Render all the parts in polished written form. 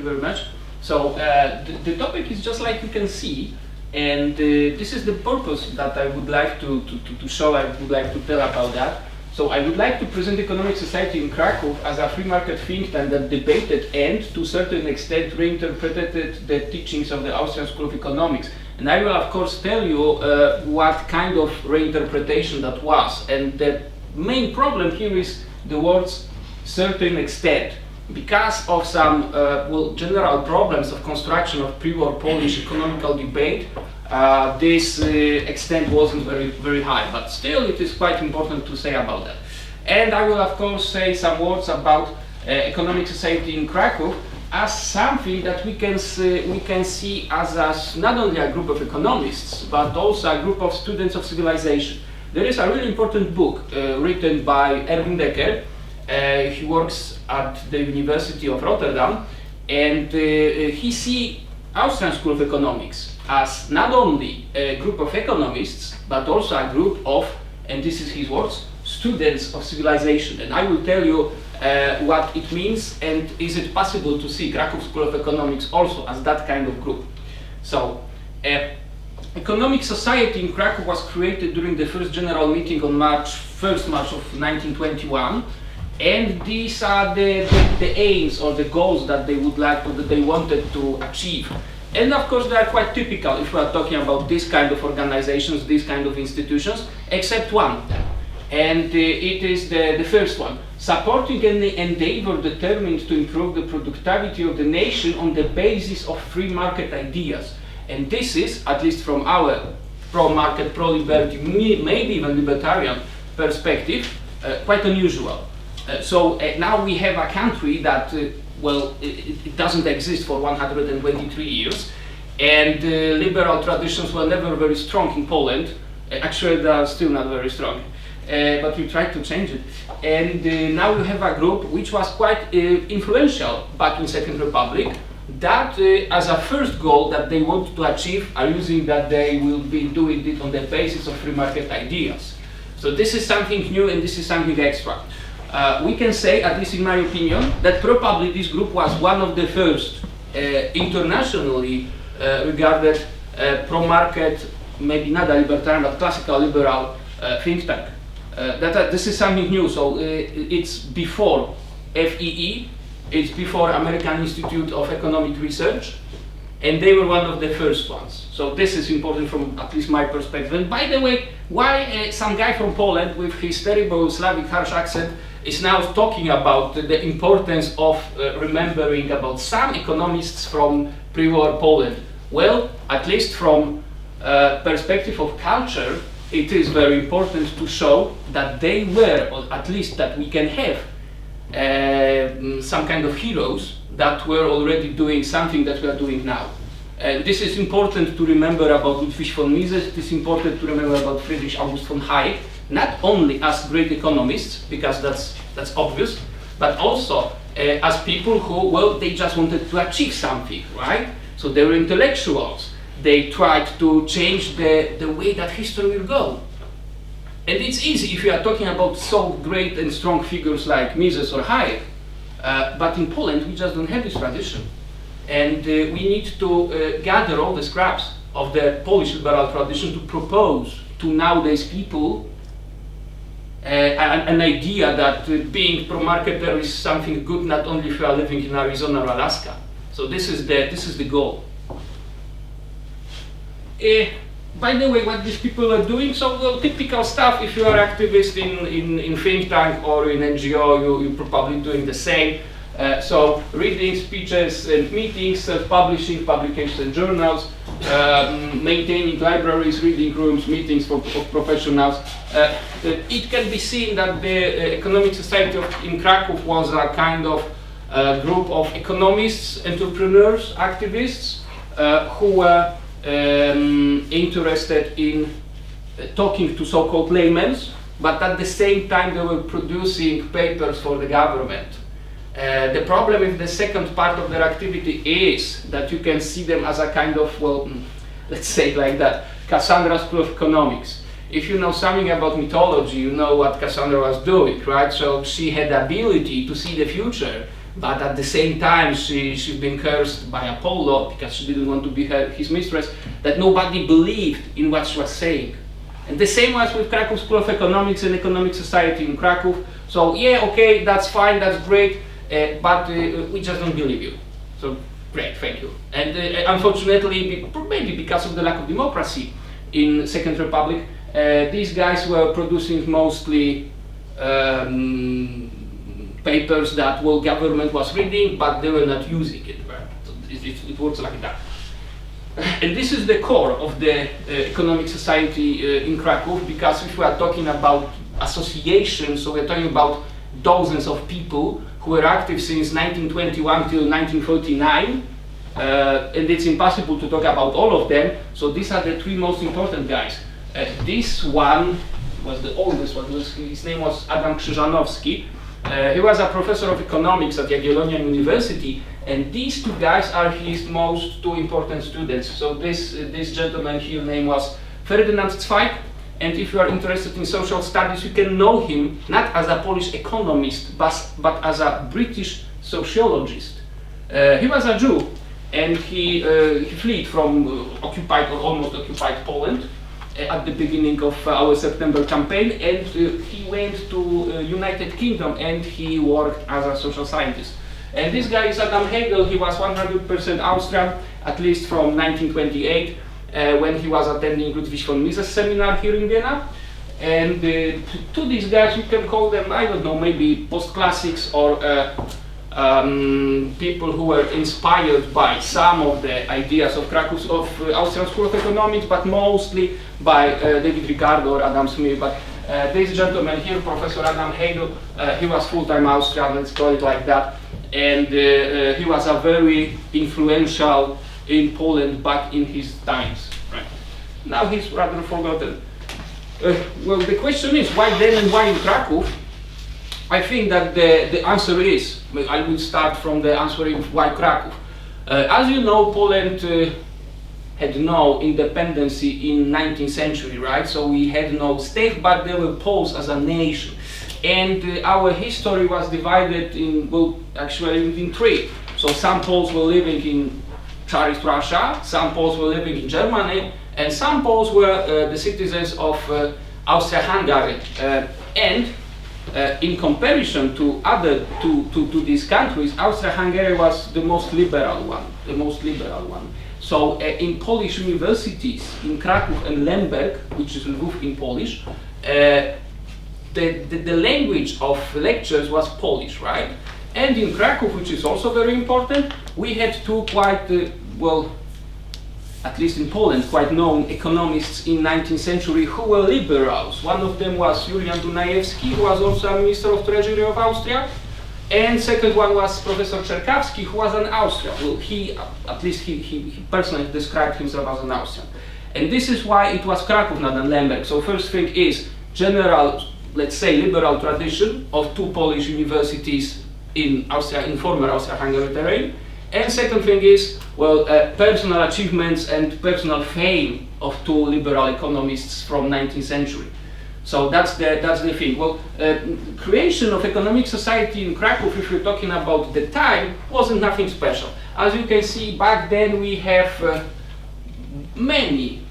you very much. So the topic is just like you can see, and this is the purpose that I would like to show, I would like to tell about that. So I would like to present economic society in Krakow as a free market think tank that debated and to a certain extent reinterpreted the teachings of the Austrian School of Economics. And I will of course tell you what kind of reinterpretation that was. And the main problem here is the words certain extent. Because of some general problems of construction of pre-war Polish economical debate, this extent wasn't very high, but still it is quite important to say about that. And I will of course say some words about economic society in Krakow as something that we can see as not only a group of economists, but also a group of students of civilization. There is a really important book written by Erwin Decker. He works at the University of Rotterdam, and he sees Austrian School of Economics as not only a group of economists, but also a group of, and this is his words, students of civilization. And I will tell you what it means, and is it possible to see Krakow School of Economics also as that kind of group. So, economic society in Krakow was created during the first general meeting on March of 1921. And these are the aims or the goals that they would like to, that they wanted to achieve. And of course they are quite typical if we are talking about this kind of organizations, these kind of institutions, except one. And it is the first one. Supporting an endeavor determined to improve the productivity of the nation on the basis of free market ideas. And this is, at least from our pro-market, pro-liberty, maybe even libertarian perspective, quite unusual. So now we have a country that, it doesn't exist for 123 years, and liberal traditions were never very strong in Poland. Actually, they are still not very strong, but we tried to change it. And now we have a group which was quite influential back in Second Republic, that as a first goal that they want to achieve are using that they will be doing it on the basis of free market ideas. So this is something new and this is something extra. We can say, at least in my opinion, that probably this group was one of the first internationally regarded pro-market, maybe not a libertarian, but classical liberal think tank. This is something new, so it's before FEE, it's before American Institute of Economic Research, and they were one of the first ones. So this is important from at least my perspective. And by the way, why some guy from Poland with his terrible Slavic harsh accent is now talking about the importance of remembering about some economists from pre-war Poland? Well, at least from perspective of culture, it is very important to show that they were, or at least that we can have some kind of heroes that were already doing something that we are doing now. And this is important to remember about Ludwig von Mises, it is important to remember about Friedrich August von Hayek, not only as great economists, because that's obvious, but also as people who, they just wanted to achieve something, right? So they were intellectuals. They tried to change the way that history will go. And it's easy if you are talking about so great and strong figures like Mises or Hayek, but in Poland we just don't have this tradition. And we need to gather all the scraps of the Polish liberal tradition to propose to nowadays people an idea that being pro-marketer is something good not only if you are living in Arizona or Alaska. So this is the goal. By the way, what these people are doing, so typical stuff. If you are activist in think tank or in NGO, you're probably doing the same. So reading, speeches and meetings, publishing, publications and journals, maintaining libraries, reading rooms, meetings for professionals. It can be seen that the Economic Society in Krakow was a kind of group of economists, entrepreneurs, activists who were interested in talking to so-called laymen, but at the same time they were producing papers for the government. The problem with the second part of their activity is that you can see them as a kind of, let's say it like that, Cassandra School of Economics. If you know something about mythology, you know what Cassandra was doing, right? So she had the ability to see the future but at the same time she's been cursed by Apollo because she didn't want to be his mistress, that nobody believed in what she was saying. And the same was with Krakow School of Economics and Economic Society in Krakow. So yeah, okay, that's fine, that's great, but we just don't believe you. So great, thank you. And unfortunately, maybe because of the lack of democracy in Second Republic, these guys were producing mostly papers that government was reading, but they were not using it. Right? So it works like that. And this is the core of the economic society in Krakow, because if we are talking about associations, so we're talking about dozens of people who were active since 1921 till 1949, and it's impossible to talk about all of them, so these are the three most important guys. This one was the oldest one, his name was Adam Krzyżanowski. He was a professor of economics at Jagiellonian University, and these two guys are his most two important students. So this gentleman here name was Ferdynand Zweig, and if you are interested in social studies, you can know him not as a Polish economist, but as a British sociologist. He was a Jew, and he fled from occupied or almost occupied Poland at the beginning of our September campaign, and he went to United Kingdom and he worked as a social scientist. And this guy is Adam Hegel. He was 100% Austrian, at least from 1928, when he was attending Ludwig von Mises seminar here in Vienna. And to these guys, you can call them, I don't know, maybe post-classics or people who were inspired by some of the ideas of Austrian School of Economics, but mostly by David Ricardo or Adam Smith. But this gentleman here, Professor Adam Hegel, he was full-time Austrian, let's call it like that, and he was a very influential in Poland back in his times. Right. Now he's rather forgotten. Well, the question is, why then and why in Krakow? I think that the answer is, I will start from the answering why Krakow. As you know, Poland had no independence in 19th century, right? So we had no state, but there were Poles as a nation. And our history was divided in, well, actually in three. So some Poles were living in Tsarist Russia, some Poles were living in Germany, and some Poles were the citizens of Austria-Hungary. And in comparison to other to these countries, Austria-Hungary was the most liberal one. So in Polish universities, in Krakow and Lemberg, which is Lwów in Polish, the language of lectures was Polish, right? And in Krakow, which is also very important, we had two quite, well, at least in Poland, quite known economists in 19th century who were liberals. One of them was Julian Dunajewski, who was also a Minister of Treasury of Austria. And second one was Professor Czerkawski, who was an Austrian. Well, he personally described himself as an Austrian. And this is why it was Krakow, not Lemberg. So first thing is general, let's say, liberal tradition of two Polish universities in Austria, in former Austria-Hungary terrain. And second thing is, well, personal achievements and personal fame of two liberal economists from 19th century. So that's the thing. Well, creation of economic society in Krakow, if we're talking about the time, wasn't nothing special. As you can see, back then we have many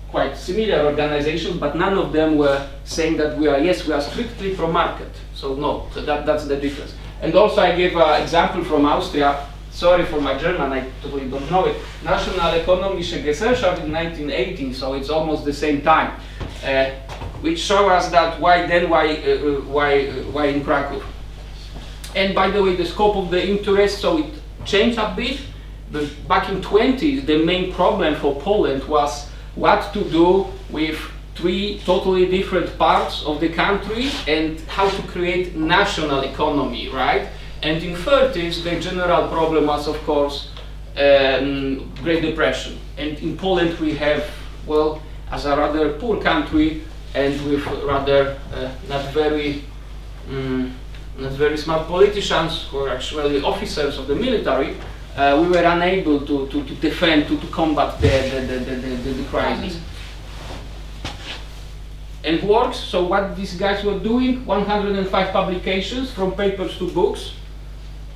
quite similar organizations, but none of them were saying that we are strictly pro-market. So no, so that's the difference. And also I gave an example from Austria. Sorry for my German, I totally don't know it. National Ökonomische Gesellschaft in 1918, so it's almost the same time, which show us that why in Krakow. And by the way, the scope of the interest, so it changed a bit. But back in 20s, the main problem for Poland was what to do with three totally different parts of the country and how to create national economy, right? And in 30s, the general problem was, of course, Great Depression. And in Poland, we have, well, as a rather poor country and with rather not very smart politicians who are actually officers of the military, we were unable to defend, to combat the crisis. and works. So what these guys were doing, 105 publications from papers to books,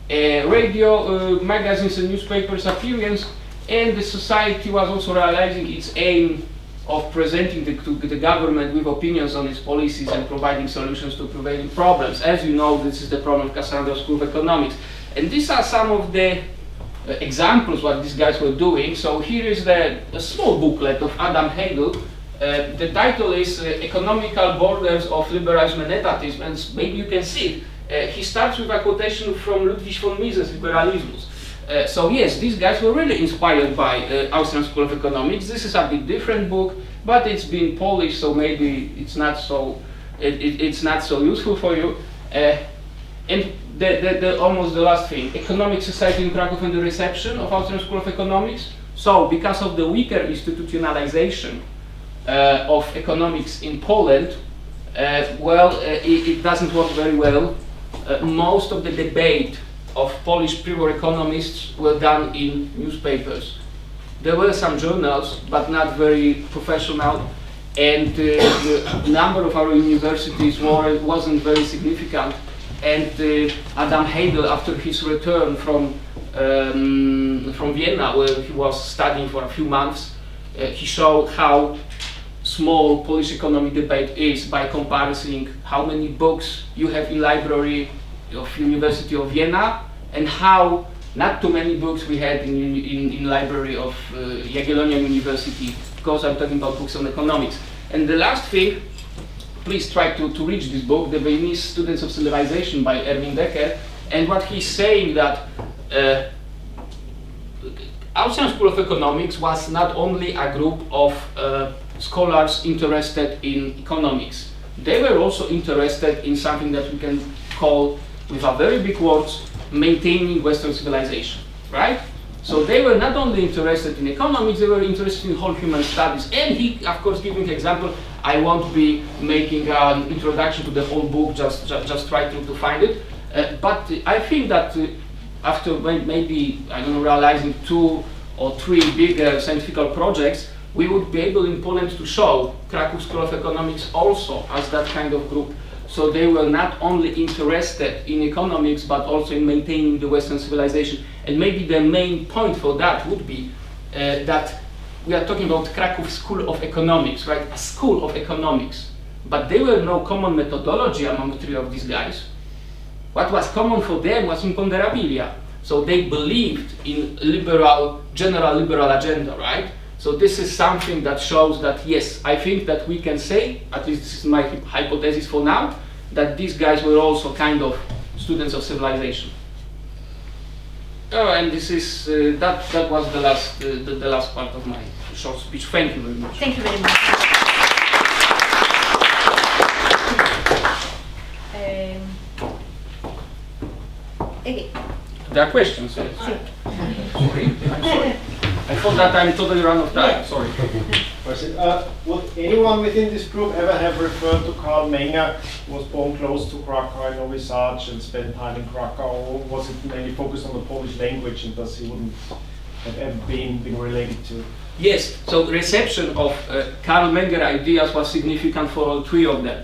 radio, magazines and newspapers appearance, and the society was also realizing its aim of presenting the government with opinions on its policies and providing solutions to prevailing problems. As you know, this is the problem of Austrian School of Economics. And these are some of the examples what these guys were doing. So here is a small booklet of Adam Hegel. The title is Economical Borders of Liberalism and Etatism, and maybe you can see it. He starts with a quotation from Ludwig von Mises' Liberalismus. So yes, these guys were really inspired by Austrian School of Economics. This is a bit different book, but it's been polished, so maybe it's not so it's not so useful for you. And almost the last thing, Economic Society in Krakow and the reception of Austrian School of Economics. So because of the weaker institutionalization of economics in Poland, it doesn't work very well. Most of the debate of Polish pre-war economists were done in newspapers. There were some journals, but not very professional, and the number of our universities wasn't very significant. And Adam Hegel, after his return from Vienna, where he was studying for a few months, he showed how small Polish economic debate is by comparing how many books you have in library of University of Vienna and how not too many books we had in library of Jagiellonian University, because I'm talking about books on economics. And the last thing, please try to read this book, The Viennese Students of Civilization by Erwin Becker. And what he's saying that Austrian School of Economics was not only a group of scholars interested in economics. They were also interested in something that we can call, with a very big words, maintaining Western civilization, right? So they were not only interested in economics, they were interested in whole human studies. And he, of course, giving example, I won't be making an introduction to the whole book, just try to find it. But I think that after maybe, I don't know, realizing 2 or 3 bigger scientific projects, we would be able in Poland to show Krakow School of Economics also as that kind of group. So they were not only interested in economics, but also in maintaining the Western civilization. And maybe the main point for that would be that we are talking about Krakow School of Economics, right? A school of economics. But there were no common methodology among 3 of these guys. What was common for them was imponderabilia. So they believed in general liberal agenda, right? So this is something that shows that, yes, I think that we can say, at least this is my hypothesis for now, that these guys were also kind of students of civilization. Oh, and this is that was the last part of my short speech. Thank you very much. Thank you very much. Okay. There are questions. Yes. Sorry, I'm sorry. I thought that I'm totally run of time. Sorry. Would anyone within this group ever have referred to Karl Menger, who was born close to Krakow in Novi Sad and spent time in Krakow, or was it mainly focused on the Polish language and thus he wouldn't have ever been related to? Yes, so reception of Karl Menger ideas was significant for all 3 of them.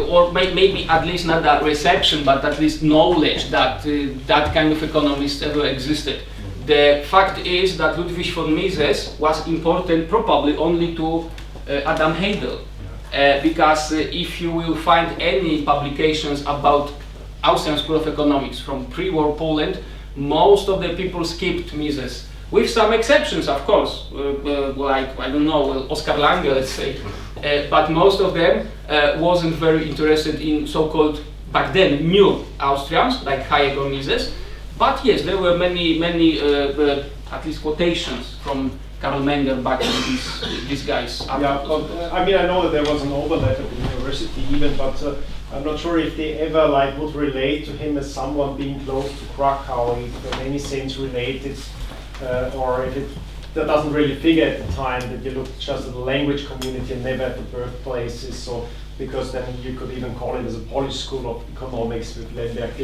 Or maybe at least not that reception, but at least knowledge that that kind of economist ever existed. The fact is that Ludwig von Mises was important probably only to Adam Hegel, because if you will find any publications about Austrian School of Economics from pre-war Poland, most of the people skipped Mises, with some exceptions, of course, like, I don't know, Oskar Lange, let's say, but most of them wasn't very interested in so-called, back then, new Austrians, like Hayek or Mises. But yes, there were many, at least quotations from Karl Menger back in these guys. Yeah, but I mean, I know that there was an overlap at the university even, but I'm not sure if they ever would relate to him as someone being close to Krakow, if in any sense related, or if that doesn't really figure at the time, that you looked just at the language community and never at the birthplaces. So, because then you could even call it as a Polish School of Economics with Lemberg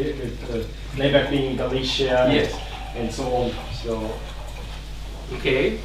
being in Galicia, yes, and so on. So, okay.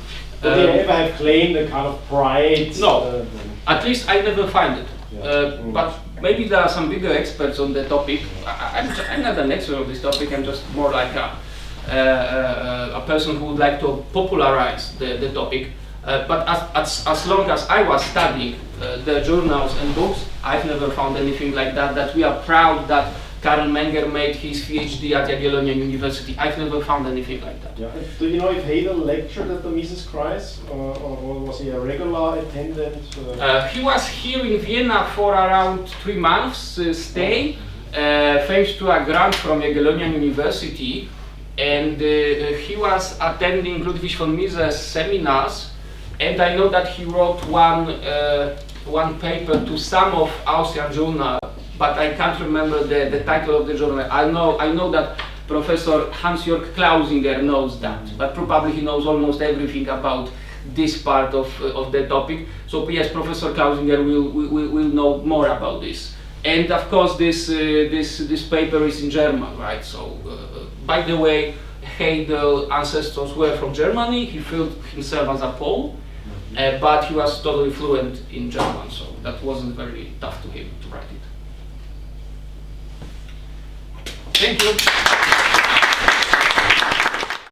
Did they ever have claimed a kind of pride? No. At least I never find it. Yeah. But maybe there are some bigger experts on the topic. I'm not an expert on this topic. I'm just more like a person who would like to popularize the topic. But as long as I was studying the journals and books, I've never found anything like that. That we are proud that Karl Menger made his PhD at Jagiellonian University. I've never found anything like that. Yeah. Do you know if Hegel lectured at the Mises Kreis, or was he a regular attendant? He was here in Vienna for around 3 months stay, thanks to a grant from Jagiellonian University, and he was attending Ludwig von Mises seminars, and I know that he wrote one paper to some of Austrian journal, but I can't remember the title of the journal. I know that Professor Hans-Jörg Klausinger knows that, but probably he knows almost everything about this part of the topic. So yes, Professor Klausinger will know more about this. And of course, this paper is in German, right? So by the way, Hegel's ancestors were from Germany. He felt himself as a Pole, but he was totally fluent in German, so that wasn't very tough to him to write it. Thank you.